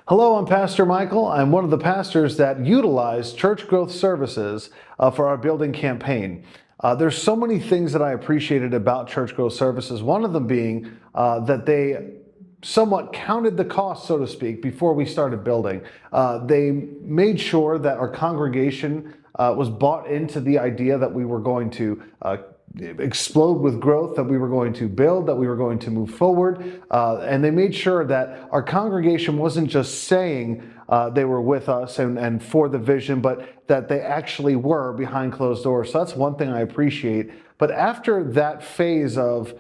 Hello, I'm Pastor Michael. I'm one of the pastors that utilize church growth services for our building campaign. There's so many things that I appreciated about church growth services, one of them being that they somewhat counted the cost, so to speak, before we started building. They made sure that our congregation was bought into the idea that we were going to explode with growth, that we were going to build, that we were going to move forward. And they made sure that our congregation wasn't just saying they were with us and for the vision, but that they actually were behind closed doors. So that's one thing I appreciate. But after that phase of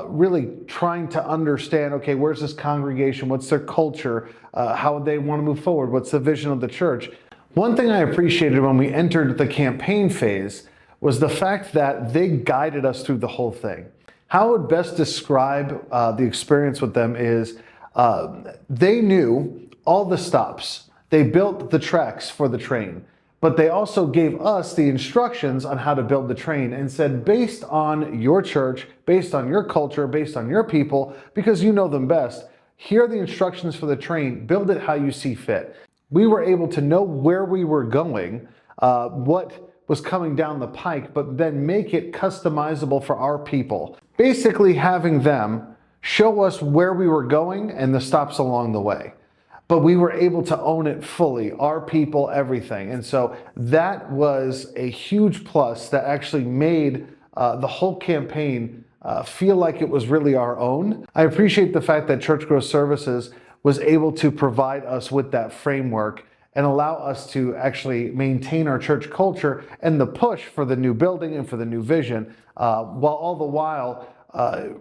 really trying to understand, okay, where's this congregation? What's their culture? How they want to move forward? What's the vision of the church? One thing I appreciated when we entered the campaign phase was the fact that they guided us through the whole thing. How I would best describe the experience with them is they knew all the stops. They built the tracks for the train, but they also gave us the instructions on how to build the train and said, based on your church, based on your culture, based on your people, because you know them best, here are the instructions for the train. Build it how you see fit. We were able to know where we were going, what was coming down the pike, but then make it customizable for our people. Basically having them show us where we were going and the stops along the way. But we were able to own it fully, our people, everything. And so that was a huge plus that actually made the whole campaign feel like it was really our own. I appreciate the fact that Church Growth Services was able to provide us with that framework and allow us to actually maintain our church culture and the push for the new building and for the new vision, while all the while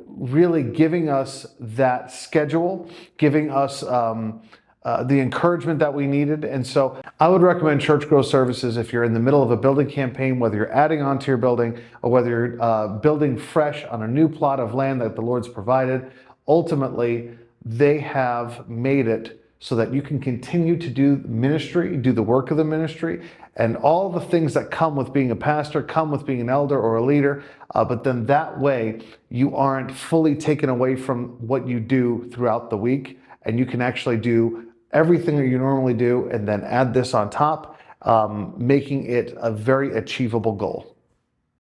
really giving us that schedule, giving us the encouragement that we needed. And so I would recommend Church Growth Services if you're in the middle of a building campaign, whether you're adding on to your building or whether you're building fresh on a new plot of land that the Lord's provided. Ultimately, they have made it so that you can continue to do ministry, do the work of the ministry, and all the things that come with being a pastor, come with being an elder or a leader. But then that way, you aren't fully taken away from what you do throughout the week, and you can actually do everything that you normally do and then add this on top, making it a very achievable goal.